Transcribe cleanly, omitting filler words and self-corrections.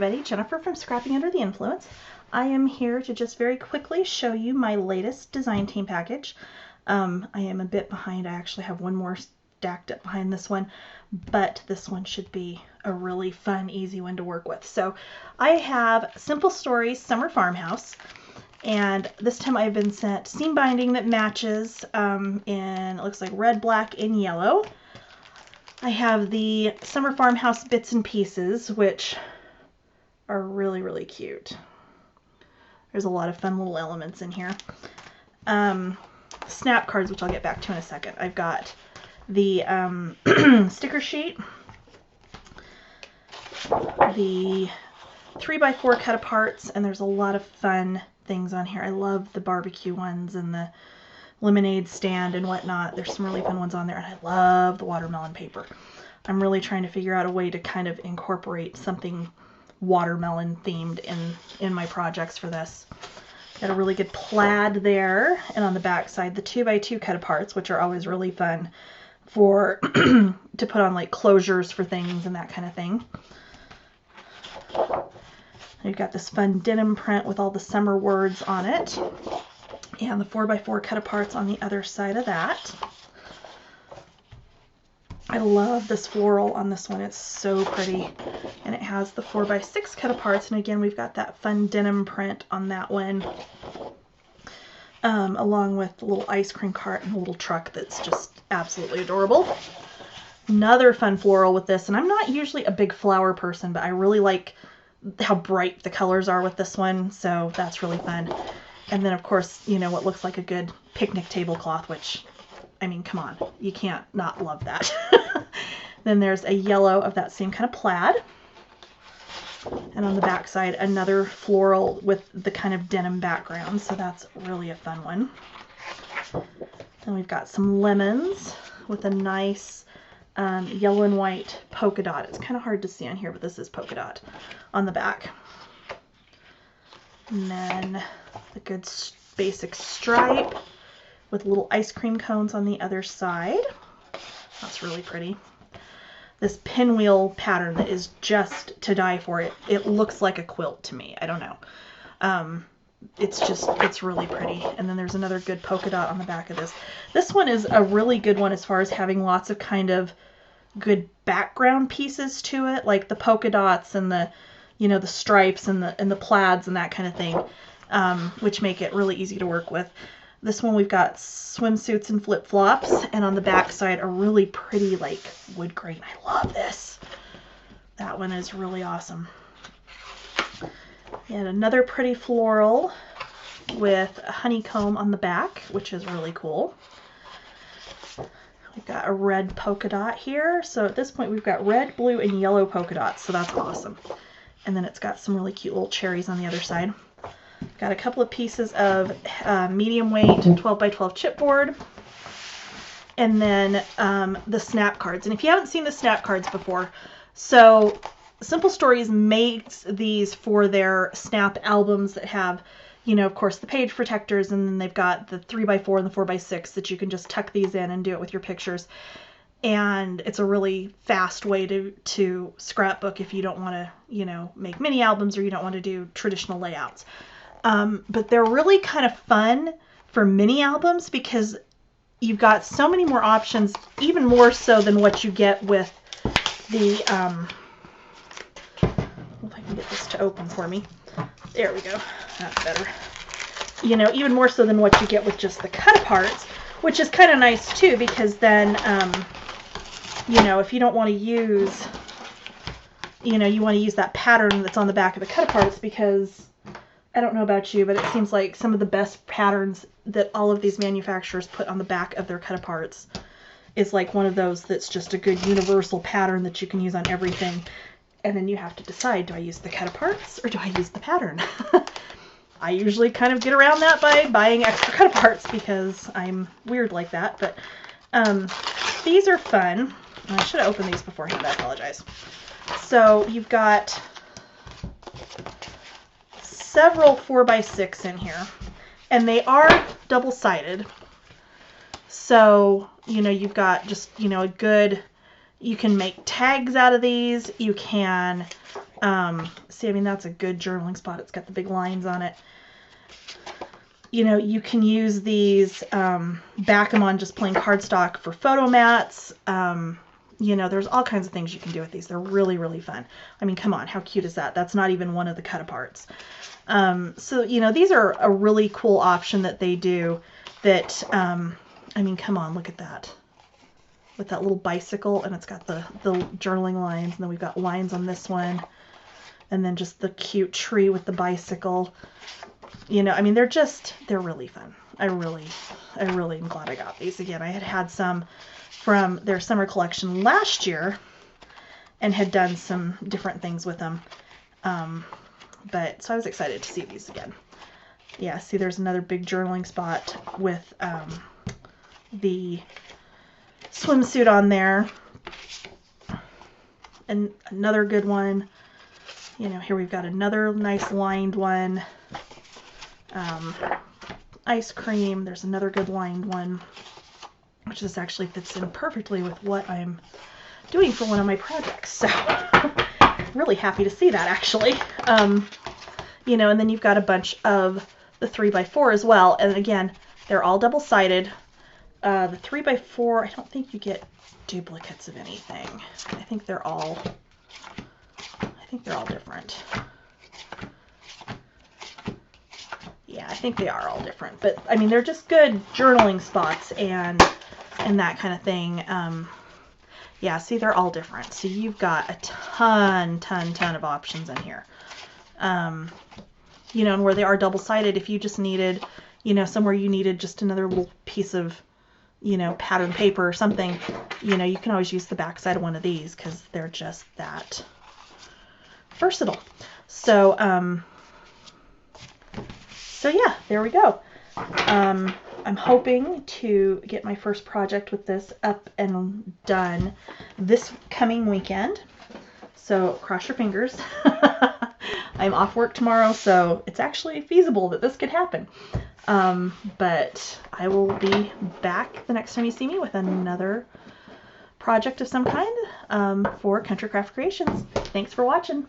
everybody, Jennifer from Scrapping Under the Influence. I am here to just very quickly show you my latest design team package. I am a bit behind. I actually have one more stacked up behind this one, but this one should be a really fun, easy one to work with. So I have Simple Stories Summer Farmhouse, and this time I've been sent seam binding that matches in, it looks like red, black, and yellow. I have the Summer Farmhouse bits and pieces, which are really, really cute. There's a lot of fun little elements in here. Snap cards, which I'll get back to in a second. I've got the sticker sheet, the 3x4 cut aparts, and there's a lot of fun things on here. I love the barbecue ones and the lemonade stand and whatnot. There's some really fun ones on there, and I love the watermelon paper. I'm really trying to figure out a way to kind of incorporate something watermelon themed in my projects for this. Got a really good plaid there, and on the back side the 2x2 cut aparts, which are always really fun for to put on like closures for things and that kind of thing. You've got this fun denim print with all the summer words on it, and the 4x4 cut aparts on the other side of that. I love this floral on this one. It's so pretty, and it has the 4x6 cut aparts, and again we've got that fun denim print on that one, along with the little ice cream cart and a little truck that's just absolutely adorable. Another fun floral with this, and I'm not usually a big flower person, but I really like how bright the colors are with this one, so that's really fun. And then of course, you know, what looks like a good picnic tablecloth, which, I mean, come on, you can't not love that. Then there's a yellow of that same kind of plaid, and on the back side another floral with the kind of denim background, so that's really a fun one. Then we've got some lemons with a nice yellow and white polka dot. It's kind of hard to see on here, but this is polka dot on the back. And then the good basic stripe with little ice cream cones on the other side. That's really pretty. This pinwheel pattern that is just to die for. It looks like a quilt to me. I don't know. It's really pretty. And then there's another good polka dot on the back of this. This one is a really good one as far as having lots of kind of good background pieces to it, like the polka dots and the, you know, the stripes and the plaids and that kind of thing, which make it really easy to work with. This one we've got swimsuits and flip-flops, and on the back side a really pretty like wood grain. I love this. That one is really awesome. And another pretty floral with a honeycomb on the back, which is really cool. We've got a red polka dot here. So at this point we've got red, blue, and yellow polka dots, so that's awesome. And then it's got some really cute little cherries on the other side. Got a couple of pieces of medium weight 12x12 chipboard, and then the snap cards. And if you haven't seen the snap cards before, so Simple Stories makes these for their snap albums that have, you know, of course the page protectors, and then they've got the 3x4 and the 4x6 that you can just tuck these in and do it with your pictures. And it's a really fast way to scrapbook if you don't want to, you know, make mini albums, or you don't want to do traditional layouts. But they're really kind of fun for mini albums because you've got so many more options, even more so than what you get with the, if I can get this to open for me. There we go. That's better. You know, even more so than what you get with just the cut aparts, which is kind of nice too, because then, you know, if you don't want to use, you know, you want to use that pattern that's on the back of the cut aparts, because I don't know about you, but it seems like some of the best patterns that all of these manufacturers put on the back of their cut aparts is like one of those that's just a good universal pattern that you can use on everything. And then you have to decide, do I use the cut aparts or do I use the pattern? I usually kind of get around that by buying extra cut aparts because I'm weird like that. But these are fun. I should have opened these beforehand. I apologize. So you've got several 4x6 in here, and they are double-sided. So, you know, you've got just, you know, a good, you can make tags out of these. You can See, I mean, that's a good journaling spot. It's got the big lines on it. You know, you can use these, back them on just plain cardstock for photo mats. You know, there's all kinds of things you can do with these. They're really, really fun. I mean, come on, how cute is that? That's not even one of the cut aparts. So, you know, these are a really cool option that they do that, I mean, come on, look at that. With that little bicycle, and it's got the journaling lines, and then we've got lines on this one, and then just the cute tree with the bicycle. You know, I mean, they're really fun. I really am glad I got these. Again, I had some from their summer collection last year and had done some different things with them. But so I was excited to see these again. Yeah, see, there's another big journaling spot with the swimsuit on there. And another good one. You know, here we've got another nice lined one. Ice cream. There's another good lined one, which this actually fits in perfectly with what I'm doing for one of my projects. So really happy to see that, actually. You know, and then you've got a bunch of the 3x4 as well. And again, they're all double-sided. The 3x4, I don't think you get duplicates of anything. I think they're all different. Yeah, I think they are all different. But, I mean, they're just good journaling spots and that kind of thing. Yeah, see, they're all different. So you've got a ton of options in here. You know, and where they are double-sided, if you just needed, you know, somewhere you needed just another little piece of, you know, pattern paper or something, you know, you can always use the back side of one of these because they're just that versatile. So, so yeah, there we go. I'm hoping to get my first project with this up and done this coming weekend. So cross your fingers. I'm off work tomorrow, so it's actually feasible that this could happen. But I will be back the next time you see me with another project of some kind for Country Craft Creations. Thanks for watching.